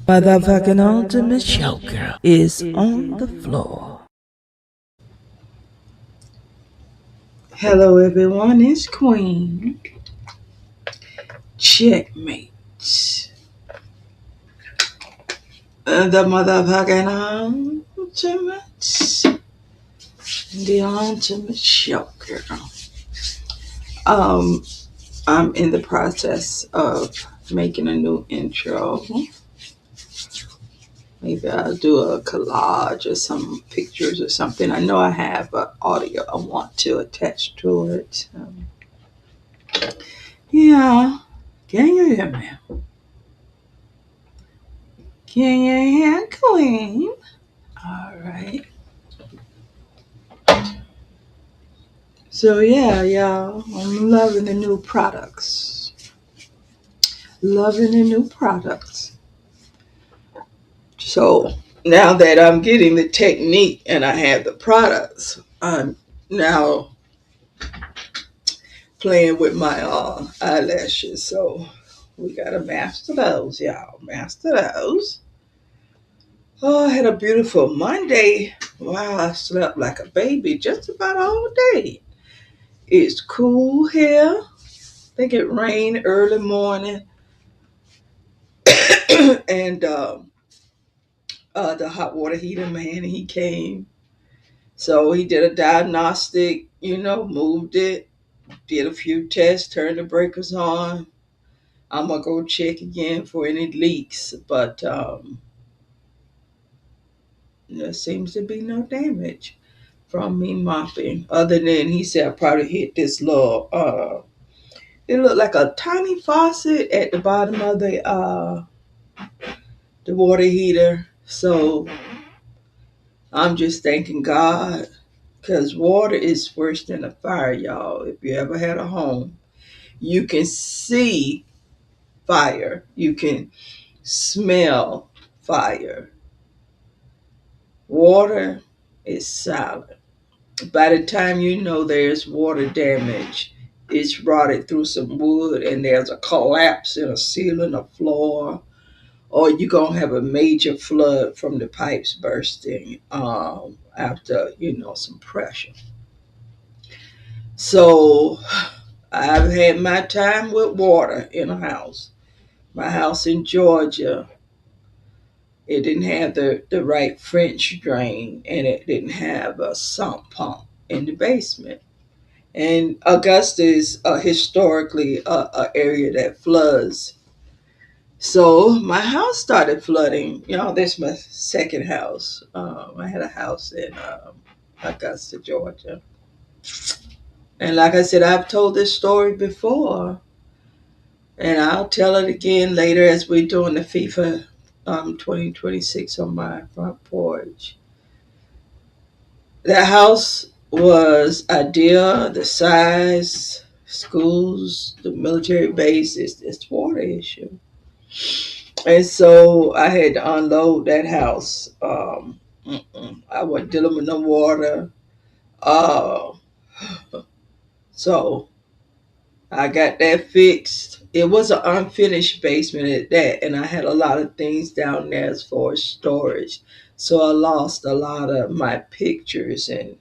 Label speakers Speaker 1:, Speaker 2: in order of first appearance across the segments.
Speaker 1: Motherfucking ultimate showgirl is on the floor. Hello everyone, it's Queen. Checkmate. The motherfucking ultimate. The ultimate showgirl. I'm in the process of making a new intro. Maybe I'll do a collage or some pictures or something. I know I have audio I want to attach to it. Yeah. Can you hear me? Can you hear Queen? All right. So yeah, y'all, I'm loving the new products. Loving the new products. So now that I'm getting the technique and I have the products, I'm now playing with my eyelashes. So we gotta master those, y'all. Master those. Oh, I had a beautiful Monday. Wow, I slept like a baby just about all day. It's cool here. I think it rained early morning. And the hot water heater man, he came. So he did a diagnostic, moved it, did a few tests, turned the breakers on. I'm going to go check again for any leaks. But there seems to be no damage from me mopping. Other than he said I probably hit this little, it looked like a tiny faucet at the bottom of the water heater. So I'm just thanking God because water is worse than a fire, y'all. If you ever had a home, you can see fire, you can smell fire. Water is silent. By the time you know there's water damage, it's rotted through some wood and there's a collapse in a ceiling, a floor, or you're going to have a major flood from the pipes bursting after, some pressure. So I've had my time with water in a house. My house in Georgia, it didn't have the right French drain and it didn't have a sump pump in the basement. And Augusta is historically a area that floods. So my house started flooding. This is my second house. I had a house in Augusta, Georgia. And like I said, I've told this story before. And I'll tell it again later as we're doing the FIFA 2026 on my front porch. The house was ideal, the size, schools, the military base, it's water issue. And so I had to unload that house. I wasn't dealing with no water. Uh, so I got that fixed. It was an unfinished basement at that, and I had a lot of things down there as far as storage. So I lost a lot of my pictures. And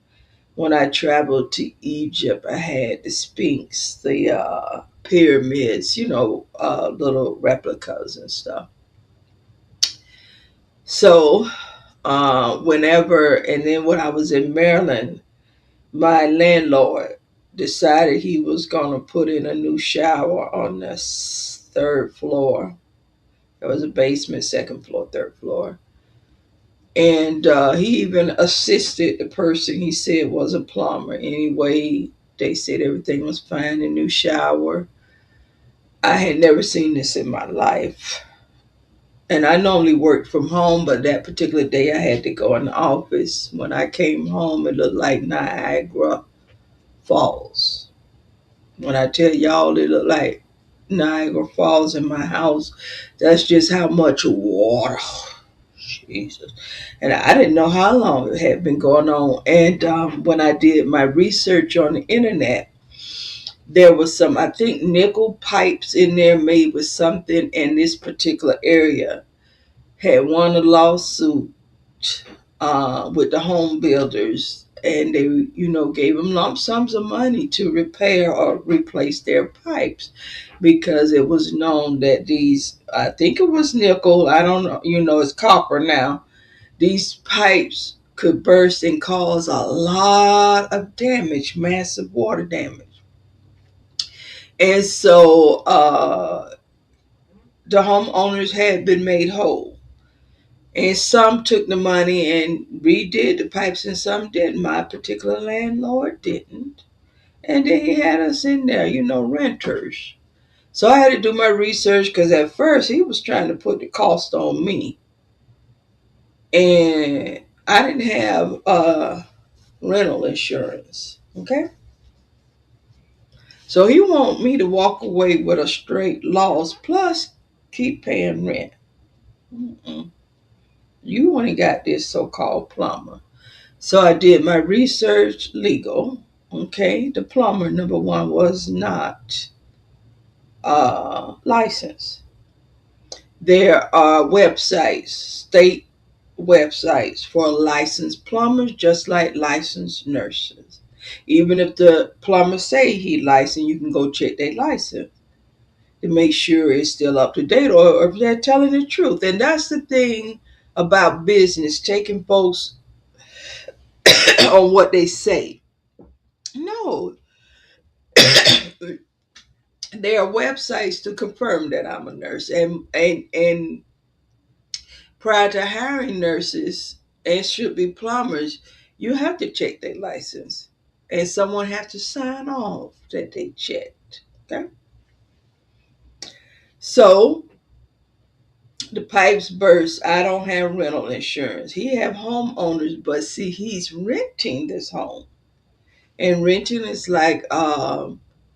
Speaker 1: when I traveled to Egypt, I had the Sphinx, the pyramids, little replicas and stuff. So whenever, and then when I was in Maryland, my landlord decided he was going to put in a new shower on the third floor. There was a basement, second floor, third floor. And he even assisted the person he said was a plumber. Anyway, they said everything was fine, a new shower. I had never seen this in my life. And I normally worked from home, but that particular day I had to go in the office. When I came home, it looked like Niagara Falls. When I tell y'all it looked like Niagara Falls in my house, that's just how much water. Jesus. And I didn't know how long it had been going on. And when I did my research on the internet, there was some, I think, nickel pipes in there made with something in this particular area. had won a lawsuit with the home builders, and they, gave them lump sums of money to repair or replace their pipes because it was known that these, I think it was nickel, I don't know, it's copper now, these pipes could burst and cause a lot of damage, massive water damage. And so the homeowners had been made whole. And some took the money and redid the pipes, and some didn't. My particular landlord didn't. And then he had us in there, renters. So I had to do my research because at first he was trying to put the cost on me. And I didn't have rental insurance. Okay? So he want me to walk away with a straight loss plus keep paying rent. Mm-mm. You only got this so-called plumber. So I did my research legal. Okay, the plumber, number one, was not licensed. There are websites, state websites for licensed plumbers, just like licensed nurses. Even if the plumber say he licensed, you can go check their license to make sure it's still up to date, or if they're telling the truth. And that's the thing about business, taking folks on what they say. No, there are websites to confirm that I'm a nurse, and prior to hiring nurses and should be plumbers, you have to check their license, and someone has to sign off that they checked. Okay, so the pipes burst. I don't have rental insurance. He have homeowners, but see, he's renting this home. And renting is like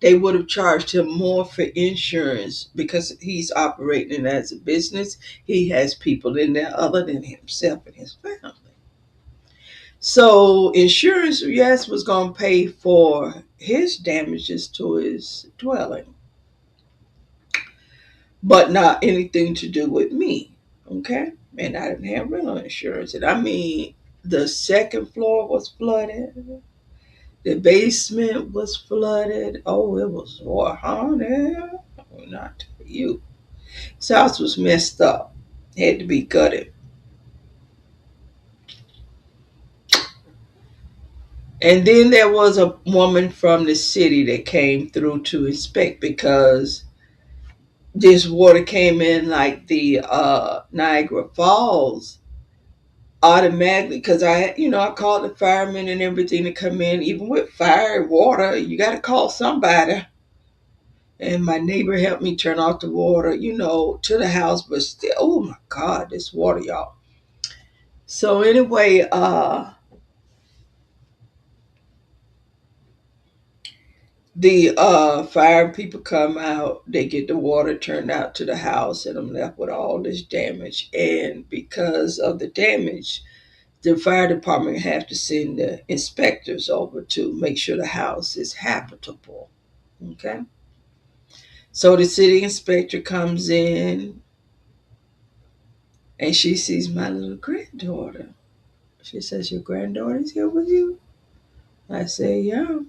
Speaker 1: they would have charged him more for insurance because he's operating as a business. He has people in there other than himself and his family. So insurance, yes, was going to pay for his damages to his dwelling, but not anything to do with me. Okay, and I didn't have rental insurance, and I mean the second floor was flooded. The basement was flooded. Oh, it was war, honey. Not for you. His house was messed up. Had to be gutted. And then there was a woman from the city that came through to inspect because this water came in like the Niagara Falls automatically. Because I called the firemen and everything to come in. Even with fire and water, you got to call somebody. And my neighbor helped me turn off the water, to the house, but still, oh my God, this water, y'all. So anyway, the fire people come out, they get the water turned out to the house, and I'm left with all this damage. And because of the damage, the fire department have to send the inspectors over to make sure the house is habitable. Okay. So the city inspector comes in and she sees my little granddaughter. She says, "Your granddaughter's here with you?" I say, "Yeah."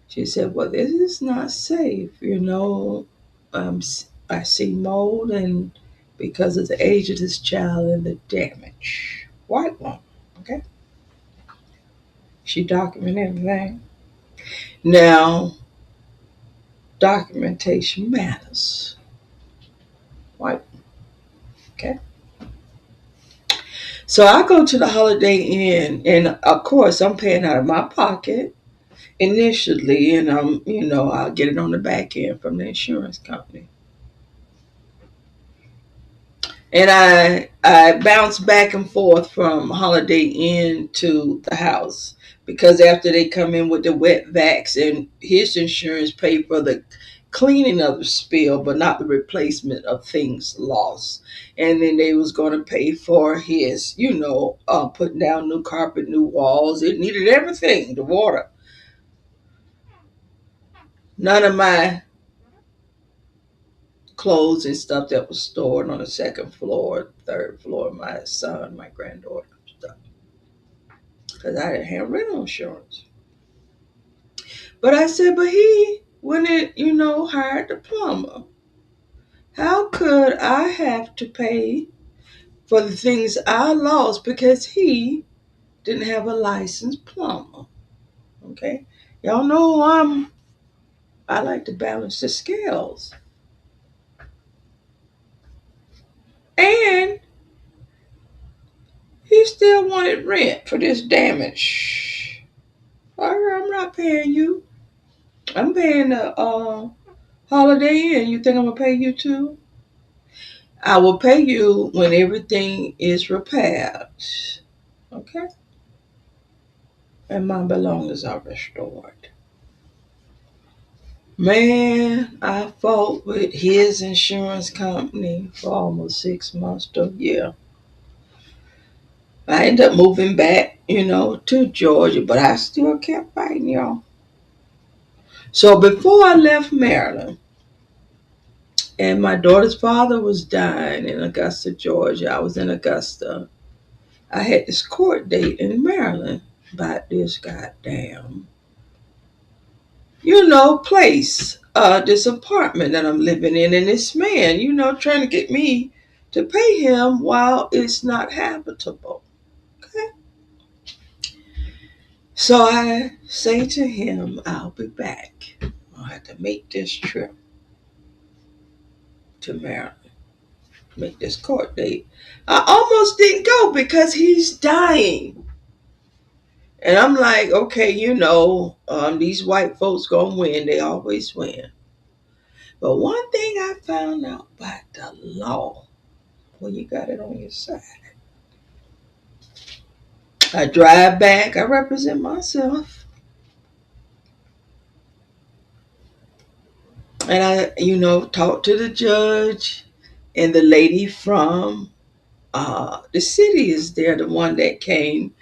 Speaker 1: She said, "Well, this is not safe. Um, I see mold, and because of the age of this child and the damage." White woman, okay? She documented everything. Now, documentation matters. White, okay? So I go to the Holiday Inn, and of course, I'm paying out of my pocket initially, and I'll get it on the back end from the insurance company. And I bounce back and forth from Holiday Inn to the house because after they come in with the wet vacs, and his insurance paid for the cleaning of the spill, but not the replacement of things lost. And then they was going to pay for his, putting down new carpet, new walls. It needed everything, the water. None of my clothes and stuff that was stored on the second floor, third floor, my son, my granddaughter stuff. Because I didn't have rental insurance. But I said, but he wouldn't, hired the plumber. How could I have to pay for the things I lost because he didn't have a licensed plumber? Okay. Y'all know I like to balance the scales. And he still wanted rent for this damage. I'm not paying you. I'm paying the Holiday Inn. You think I'm gonna pay you too? I will pay you when everything is repaired. Okay? And my belongings are restored. Man, I fought with his insurance company for almost 6 months to a year. I ended up moving back, to Georgia, but I still kept fighting, y'all. So before I left Maryland, and my daughter's father was dying in Augusta, Georgia, I was in Augusta. I had this court date in Maryland about this goddamn, place, this apartment that I'm living in, and this man, trying to get me to pay him while it's not habitable. Okay? So I say to him, I'll be back. I'll have to make this trip to Maryland, make this court date. I almost didn't go because he's dying. And I'm like, okay, these white folks gonna win. They always win. But one thing I found out about the law, well, you got it on your side. I drive back. I represent myself. And I, talk to the judge and the lady from the city is there, the one that came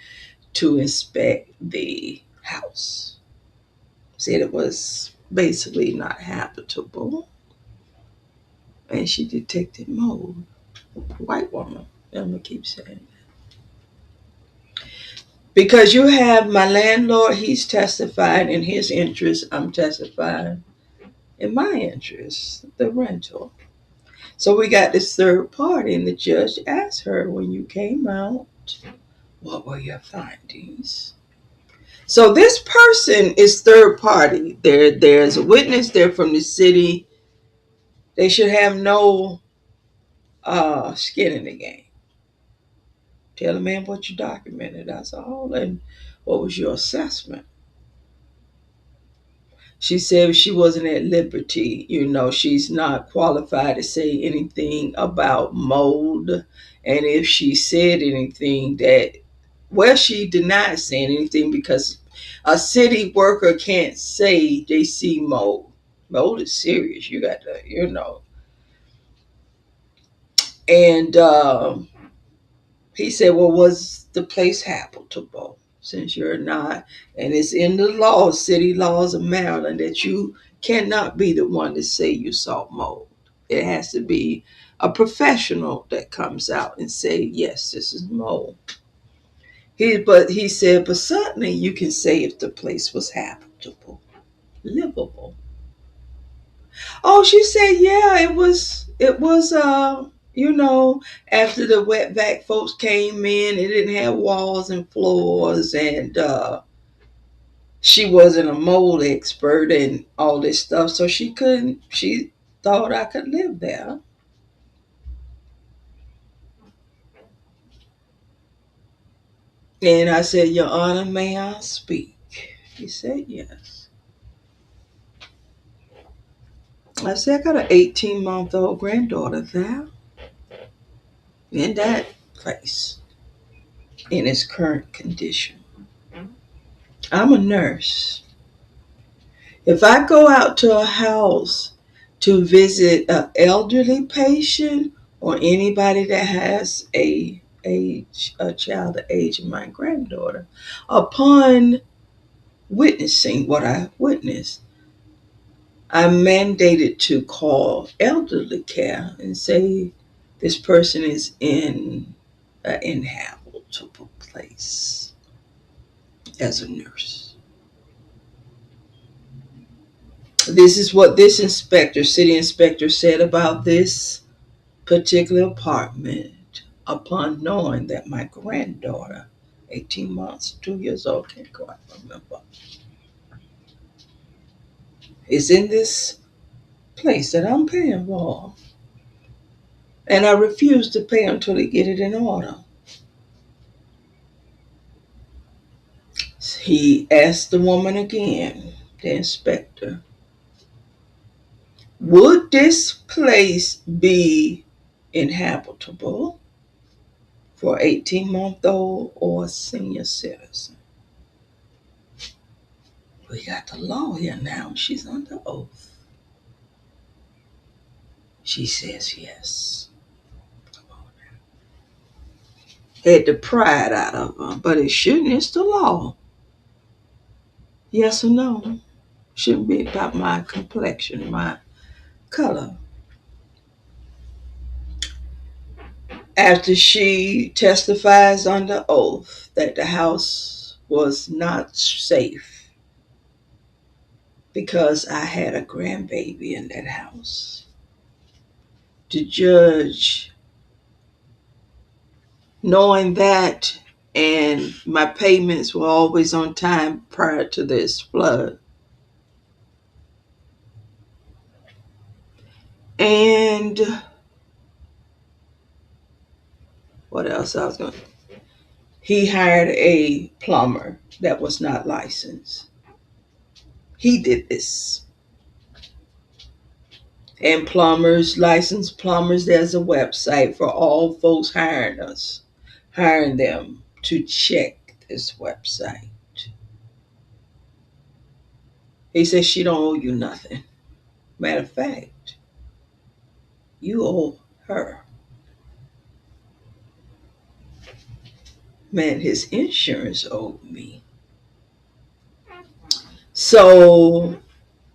Speaker 1: to inspect the house. Said it was basically not habitable. And she detected mold. White woman. I'm going to keep saying that. Because you have my landlord, he's testifying in his interest. I'm testifying in my interest, the rental. So we got this third party, and the judge asked her, when you came out, what were your findings? So this person is third party. There's a witness there from the city. They should have no skin in the game. Tell the man what you documented. That's all. And what was your assessment? She said she wasn't at liberty. She's not qualified to say anything about mold. And if she said anything she denied saying anything because a city worker can't say they see mold. Mold is serious. You got to. And he said, well, was the place habitable? Since you're not, and it's in the law, city laws of Maryland, that you cannot be the one to say you saw mold. It has to be a professional that comes out and say, yes, this is mold. He said, but certainly you can say if the place was habitable, livable. Oh, she said, yeah, it was, after the wet vac folks came in, it didn't have walls and floors, and she wasn't a mold expert and all this stuff, so she thought I could live there. And I said, Your Honor, may I speak? He said, yes. I said, I got an 18-month-old granddaughter there in that place in its current condition. I'm a nurse. If I go out to a house to visit an elderly patient or anybody that has a child the age of my granddaughter, upon witnessing what I witnessed, I'm mandated to call elderly care and say this person is in an inhabitable place as a nurse. This is what this city inspector said about this particular apartment upon knowing that my granddaughter, 18 months, 2 years old, can't quite remember, is in this place that I'm paying for. And I refuse to pay until they get it in order. He asked the woman again, the inspector, would this place be inhabitable for 18-month-old or a senior citizen? We got the law here now. She's under oath. She says yes. Had the pride out of her, but it shouldn't. It's the law. Yes or no? Shouldn't be about my complexion, my color. After she testifies under oath that the house was not safe because I had a grandbaby in that house, the judge, knowing that, and my payments were always on time prior to this flood, and what else I was going to, he hired a plumber that was not licensed. He did this. And plumbers, licensed plumbers, there's a website for all folks hiring them to check this website. He says she don't owe you nothing. Matter of fact, you owe her. Man, his insurance owed me. So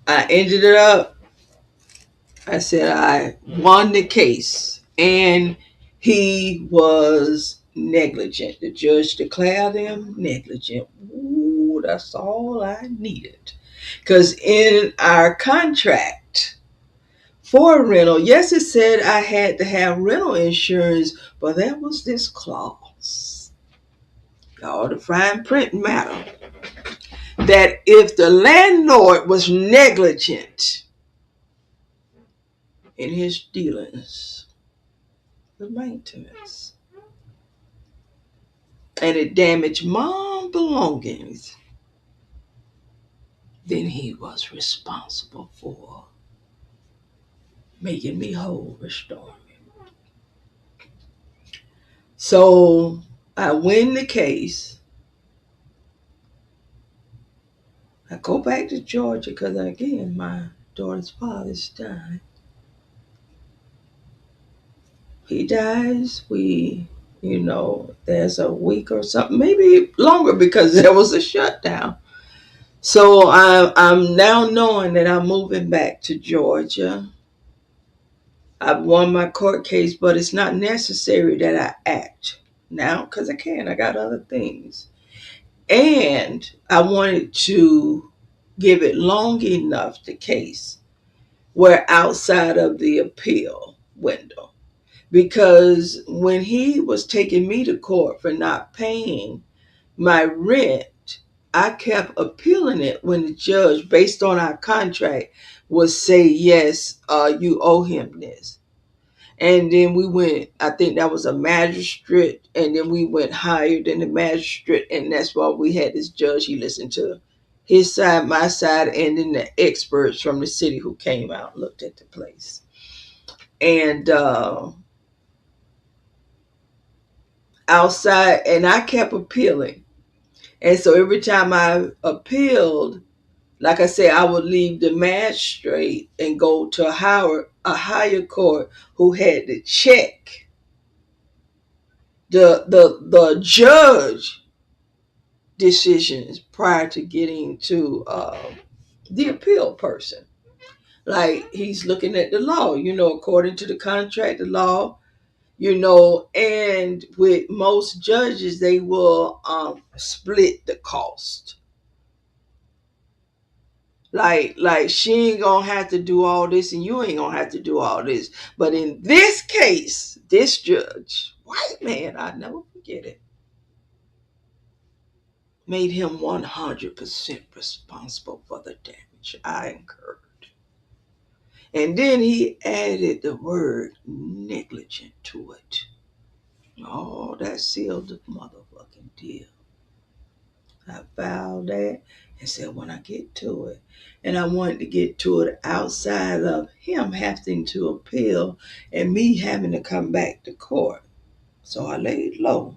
Speaker 1: I ended it up. I said I won the case, and he was negligent. The judge declared him negligent. Ooh, that's all I needed. Because in our contract for rental, yes, it said I had to have rental insurance, but there was this clause. Y'all, the fine print matter. That if the landlord was negligent in his dealings with maintenance and it damaged mom belongings, then he was responsible for making me whole, restoring me. So I win the case. I go back to Georgia because, again, my daughter's father's died. He dies, there's a week or something, maybe longer because there was a shutdown. So I'm now knowing that I'm moving back to Georgia. I've won my court case, but it's not necessary that I act now because I got other things. And I wanted to give it long enough, the case, where outside of the appeal window. Because when he was taking me to court for not paying my rent, I kept appealing it when the judge, based on our contract, would say, yes, you owe him this. And then we went, I think that was a magistrate, and then we went higher than the magistrate, and that's why we had this judge. He listened to his side, my side, and then the experts from the city who came out and looked at the place. And outside, and I kept appealing. And so every time I appealed, like I said, I would leave the magistrate and go to a higher court who had to check the judge decisions prior to getting to the appeal person. Like he's looking at the law, according to the contract, the law, and with most judges, they will split the cost. Like she ain't gonna have to do all this and you ain't gonna have to do all this. But in this case, this judge, white man, I never forget it, made him 100% responsible for the damage I incurred. And then he added the word negligent to it. Oh, that sealed the motherfucking deal. I filed that and said when I get to it. And I wanted to get to it outside of him having to appeal and me having to come back to court. So I laid low.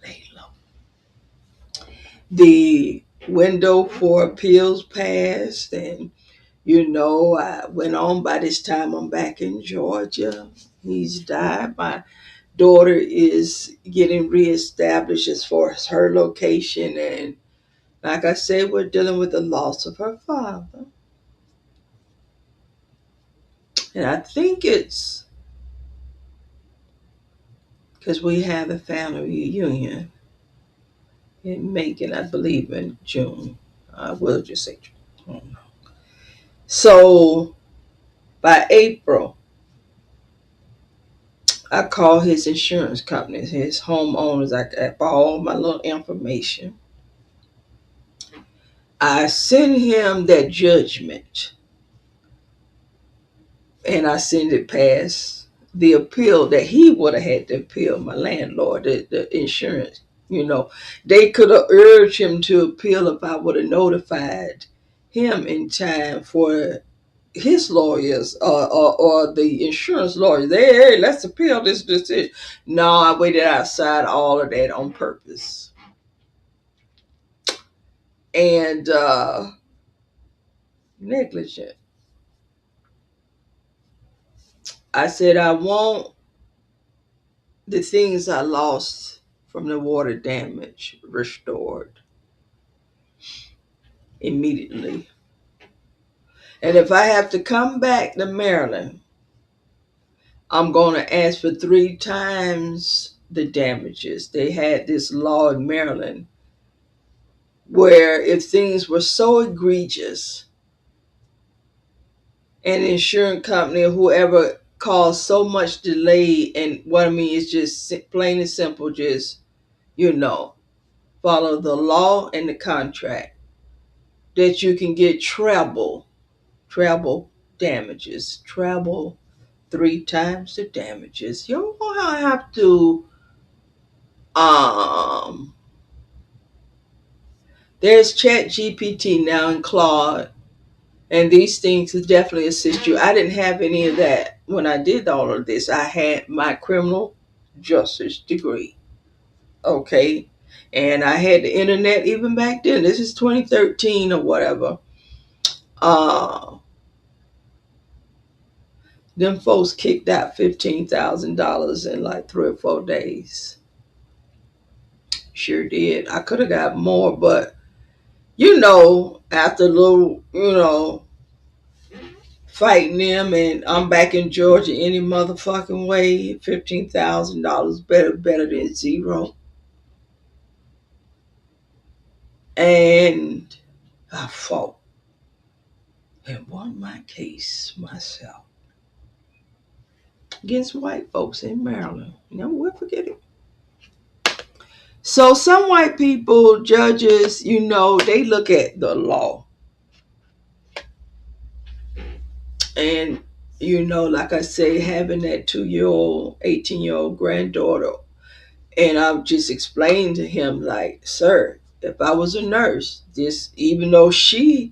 Speaker 1: Laid low. The window for appeals passed, and I went on. By this time I'm back in Georgia. He's died. My daughter is getting reestablished as far as her location, and like I said, we're dealing with the loss of her father. And I think it's because we have a family reunion in Macon, I believe in June. I will just say June. So by April, I call his insurance company, his homeowners. I got all my little information. I send him that judgment and I send it past the appeal that he would have had to appeal, my landlord, the insurance. They could have urged him to appeal if I would have notified him in time for his lawyers or the insurance lawyers. Hey, let's appeal this decision. No, I waited outside all of that on purpose. And negligent. I said, I want the things I lost from the water damage restored immediately. And if I have to come back to Maryland, I'm going to ask for 3 times the damages. They had this law in Maryland where if things were so egregious, an insurance company or whoever caused so much delay, and what I mean is just plain and simple, just, follow the law and the contract, that you can get treble damages, treble 3 times the damages. You don't have to, there's ChatGPT now in Claude, and these things will definitely assist you. I didn't have any of that when I did all of this. I had my criminal justice degree, okay? And I had the internet even back then. This is 2013 or whatever. Them folks kicked out $15,000 in like 3 or 4 days. Sure did. I could have got more, but after a little, fighting them, and I'm back in Georgia any motherfucking way. $15,000 better than zero. And I fought and won my case myself against white folks in Maryland. We'll forget it. So some white people, judges, they look at the law. And, like I say, having that 2-year-old, 18-year-old granddaughter, and I've just explained to him, like, sir, if I was a nurse, even though the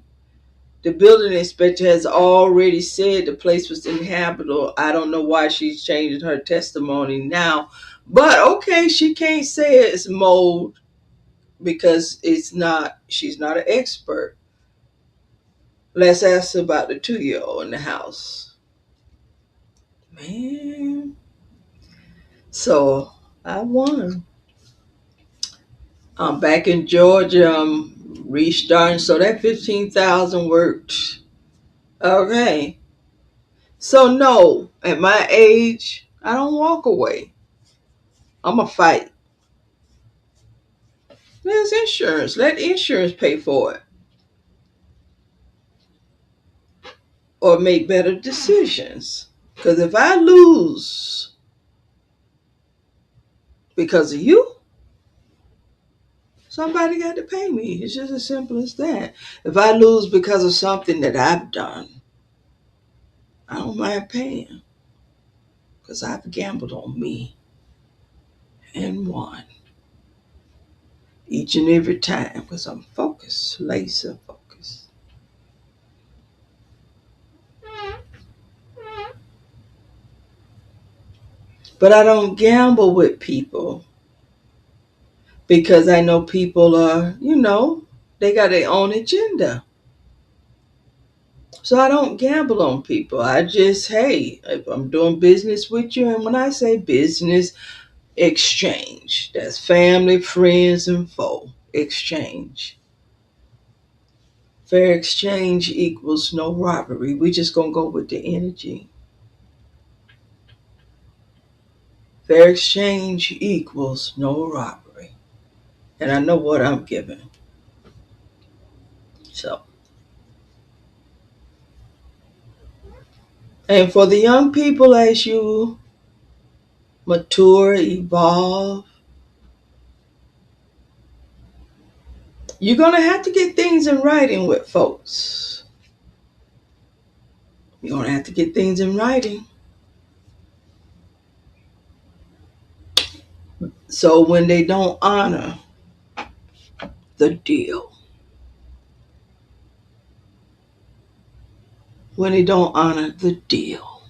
Speaker 1: building inspector has already said the place was inhabitable, I don't know why she's changing her testimony now. But okay, she can't say it's mold because she's not an expert. Let's ask about the 2-year-old in the house. Man. So I won. I'm back in Georgia. I'm restarting. So that 15,000 worked Okay. So no, at my age, I don't walk away. I'm a fight. There's insurance. Let insurance pay for it. Or make better decisions. Because if I lose because of you, somebody got to pay me. It's just as simple as that. If I lose because of something that I've done, I don't mind paying. Because I've gambled on me and won each and every time. Because I'm focused, laser focused. But I don't gamble with people because I know people are, they got their own agenda. So I don't gamble on people. I just, hey, if I'm doing business with you, and when I say business, exchange. That's family, friends, and foe. Exchange. Fair exchange equals no robbery. We just gonna go with the energy. Fair exchange equals no robbery. And I know what I'm giving. So, and for the young people, as you mature, evolve, you're going to have to get things in writing with folks. You're going to have to get things in writing. So when they don't honor the deal, when they don't honor the deal,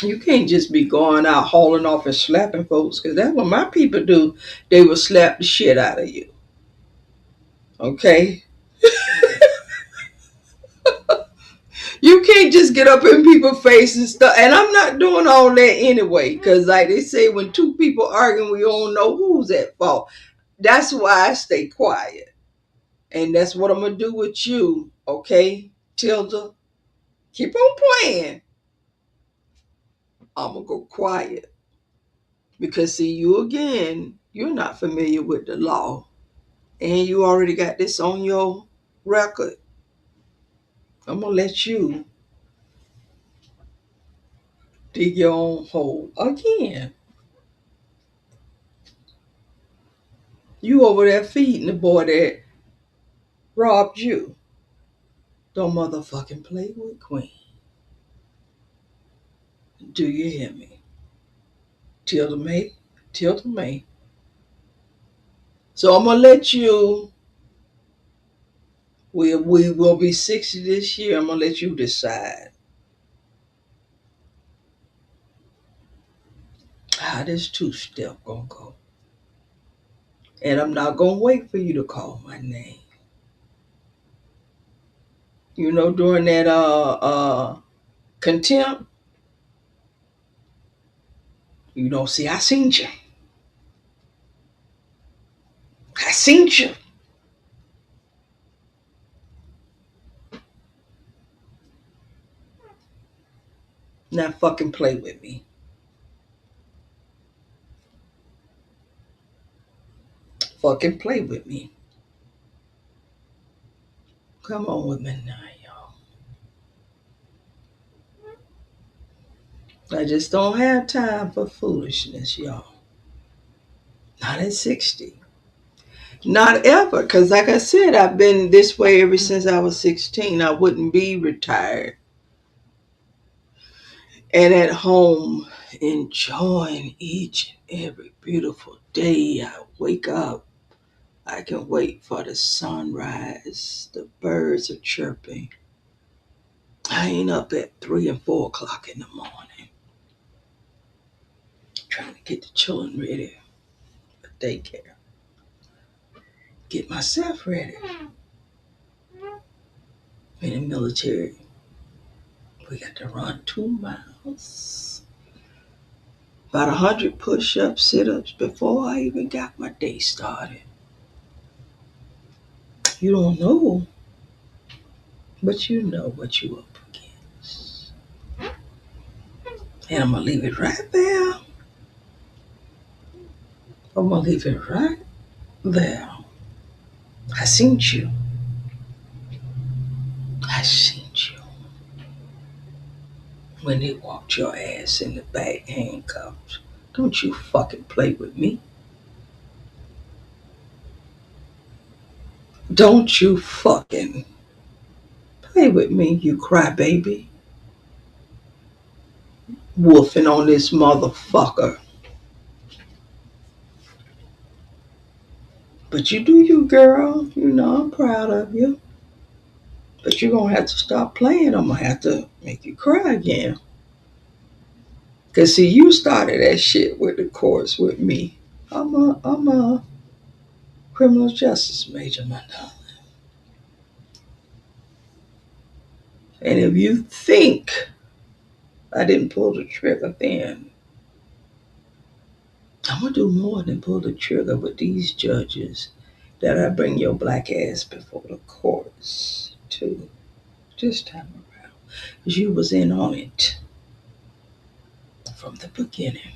Speaker 1: you can't just be going out hauling off and slapping folks, because that's what my people do. They will slap the shit out of you. Okay? You can't just get up in people's face and stuff. And I'm not doing all that anyway. Because like they say, when two people arguing, we don't know who's at fault. That's why I stay quiet. And that's what I'm going to do with you. Okay? Tilda, keep on playing. I'm going to go quiet. Because see, you again, you're not familiar with the law. And you already got this on your record. I'm going to let you dig your own hole again. You over there feeding the boy that robbed you. Don't motherfucking play with Queen. Do you hear me? Tilda May. Tilda May. So I'm going to let you, we will be 60 this year. I'm going to let you decide how this two-step going to go. And I'm not going to wait for you to call my name. During that contempt, see, I seen you. I seen you. Now fucking play with me. Fucking play with me. Come on with me now, y'all. I just don't have time for foolishness, y'all. Not at 60. Not ever. Because like I said, I've been this way ever since I was 16. I wouldn't be retired and at home enjoying each and every beautiful day. I wake up. I can wait for the sunrise. The birds are chirping. I ain't up at 3 and 4 o'clock in the morning trying to get the children ready for daycare. Get myself ready. In the military, we got to run 2 miles. About 100 push-ups, sit-ups before I even got my day started. You don't know But you know what you up against. And I'm going to leave it right there. I'm going to leave it right there. I seen you. I seen you. When they walked your ass in the back handcuffed. Don't you fucking play with me. Don't you fucking play with me, you crybaby. Wolfing on this motherfucker. But you do you, girl. You know I'm proud of you. But you're going to have to stop playing. I'm going to have to make you cry again. Because, see, you started that shit with the courts with me. I'm a criminal justice major, my darling. And if you think I didn't pull the trigger then, I'm going to do more than pull the trigger with these judges that I bring your black ass before the courts, too, this time around. Because you was in on it from the beginning.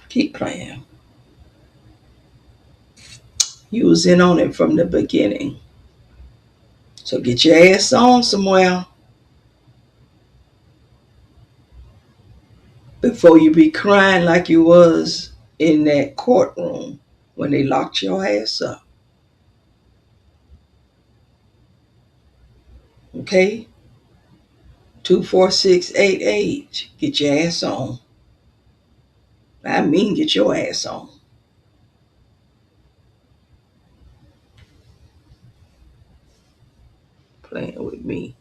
Speaker 1: Keep playing. You was in on it from the beginning. So get your ass on somewhere before you be crying like you was in that courtroom when they locked your ass up. Okay? 24688. Get your ass on. I mean get your ass on. Playing with me.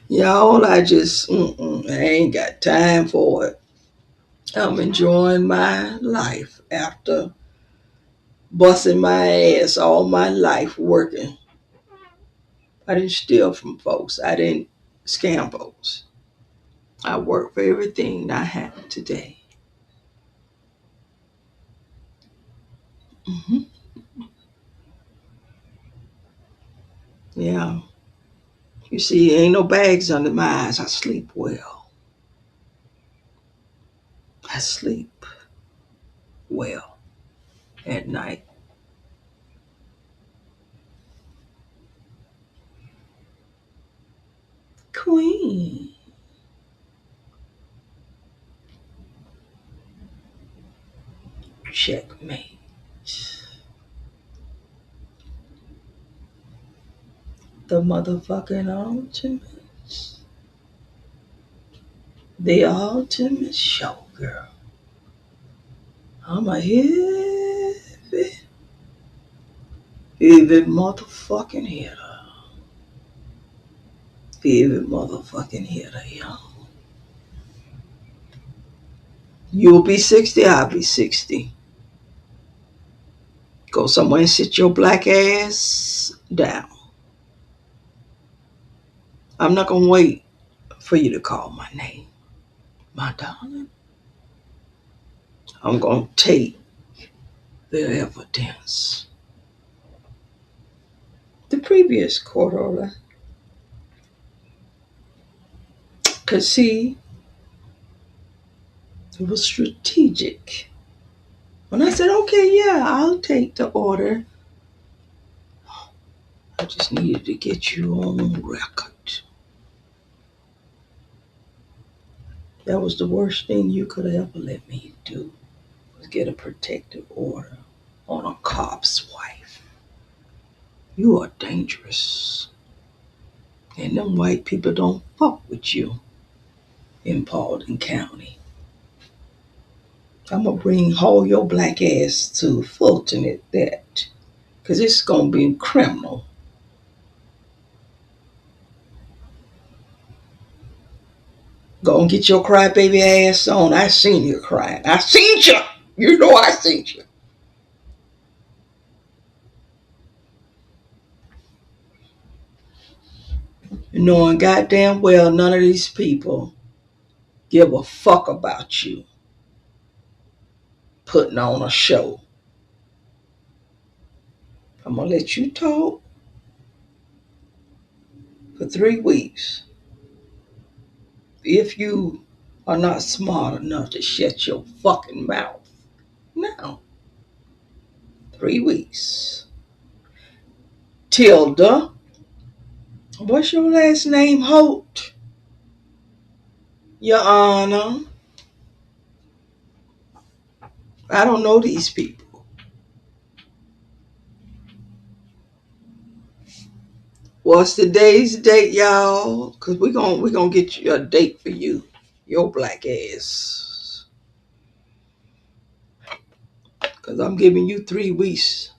Speaker 1: Y'all, I ain't got time for it. I'm enjoying my life after busting my ass all my life working. I didn't steal from folks. I didn't scam folks. I worked for everything I have today. hmm Yeah. You see, ain't no bags under my eyes. I sleep well. I sleep well at night. Queen. Checkmate. The motherfucking ultimate. The ultimate showgirl. I'm a heavy motherfucking hitter. Heavy motherfucking hitter, y'all. You'll be 60, I'll be 60. Go somewhere and sit your black ass down. I'm not going to wait for you to call my name, my darling. I'm going to take the evidence. The previous court order. Because, see, it was strategic. When I said, okay, yeah, I'll take the order, I just needed to get you on record. That was the worst thing you could ever let me do, was get a protective order on a cop's wife. You are dangerous. And them white people don't fuck with you in Paulding County. I'm going to bring all your black ass to Fulton at that. Because it's going to be criminal. Go and get your crybaby ass on. I seen you crying. I seen you. You know I seen you. Knowing goddamn well none of these people give a fuck about you putting on a show. I'm going to let you talk for 3 weeks. If you are not smart enough to shut your fucking mouth. Now, 3 weeks. Tilda, what's your last name, Holt? Your Honor. I don't know these people. What's today's date, y'all? Because we're gonna get you a date for you. Your black ass. Because I'm giving you 3 weeks.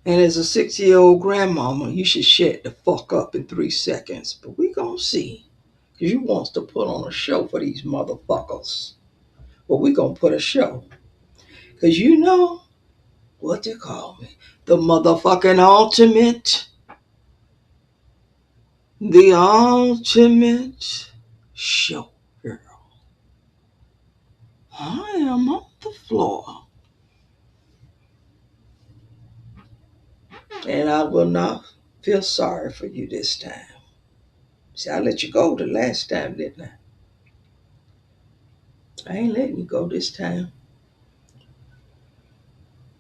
Speaker 1: And as a 6-year-old grandmama, you should shut the fuck up in 3 seconds. But we gonna see. Because you wants to put on a show for these motherfuckers. But we gonna put a show. Because you know what they call me. The motherfucking ultimate. The ultimate show girl. I am on the floor. And I will not feel sorry for you this time. See, I let you go the last time, didn't I? I ain't letting you go this time.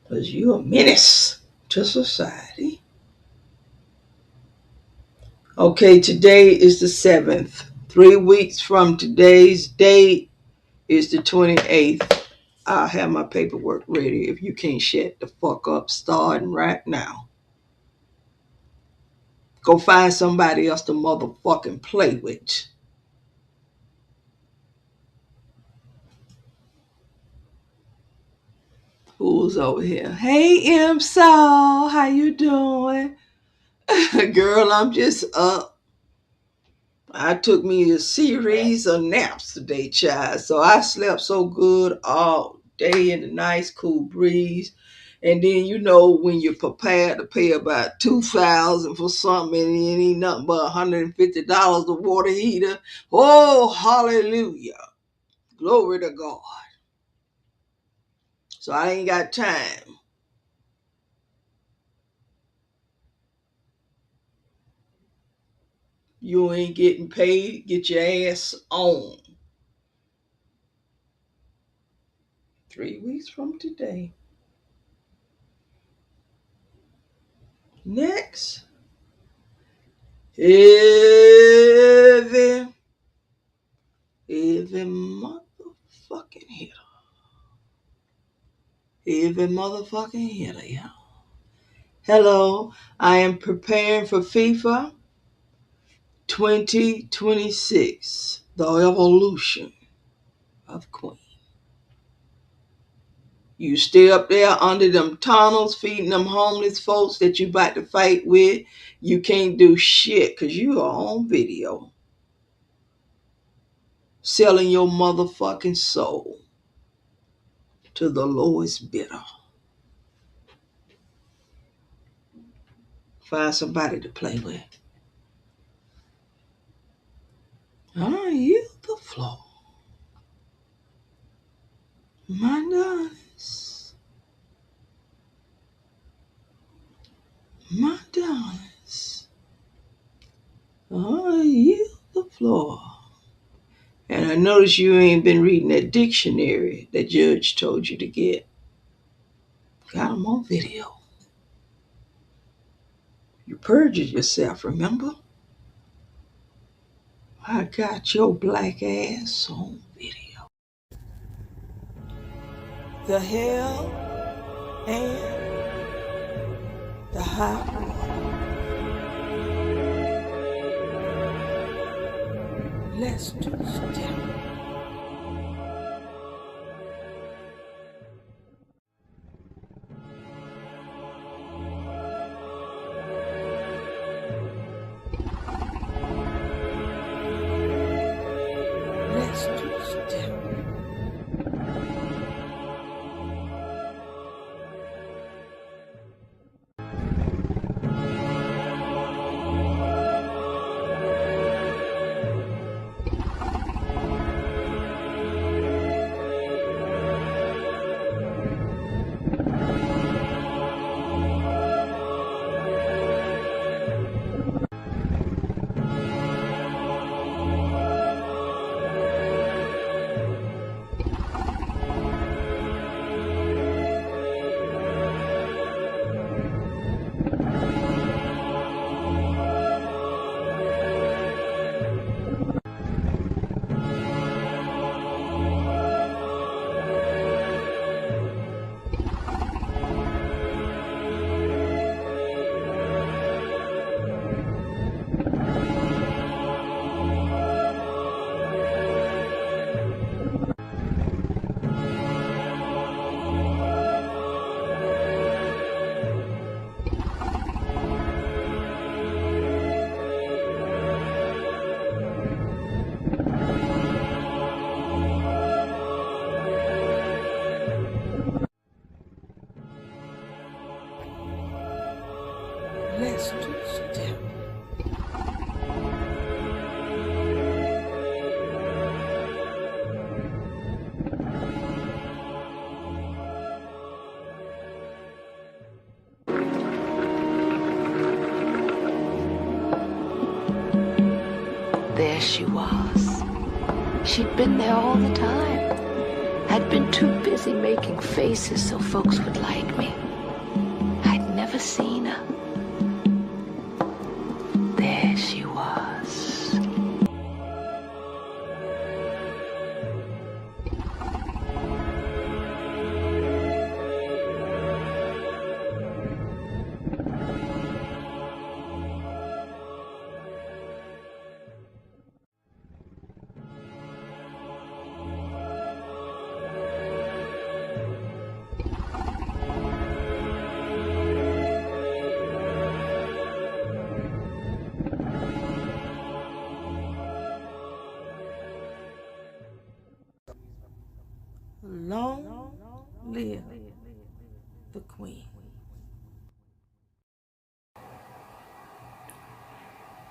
Speaker 1: Because you're a menace to society. Okay, today is the 7th. 3 weeks from today's date is the 28th. I'll have my paperwork ready if you can't shut the fuck up starting right now. Go find somebody else to motherfucking play with. Who's over here? Hey, M Saul, how you doing? Girl, I'm just up. I took me a series of naps today, child. So I slept so good all day in the nice cool breeze. And then you know when you're prepared to pay about $2,000 for something and it ain't nothing but $150 a water heater. Oh, hallelujah. Glory to God. So I ain't got time. You ain't getting paid. Get your ass on. 3 weeks from today. Next. Every motherfucking hitter. Every motherfucking hitter, yeah. Hello, I am preparing for FIFA 2026, the evolution of Queen. You stay up there under them tunnels feeding them homeless folks that you about to fight with. You can't do shit because you are on video. Selling your motherfucking soul to the lowest bidder. Find somebody to play with. I yield the floor. My darlings. My darlings. I yield the floor. And I notice you ain't been reading that dictionary that Judge told you to get. Got them on video. You perjured yourself, remember? I got your black ass on video. The hell and the high water. Let's do step. Let's do step. So terrible.
Speaker 2: There she was. She'd been there all the time. I'd been too busy making faces so folks would like me. I'd never seen her. There she was.
Speaker 1: Long live the Queen.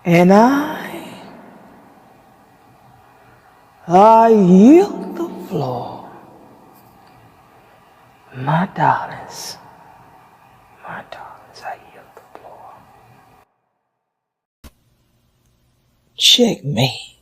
Speaker 1: And I yield the floor. My darlings, I yield the floor. Checkmate.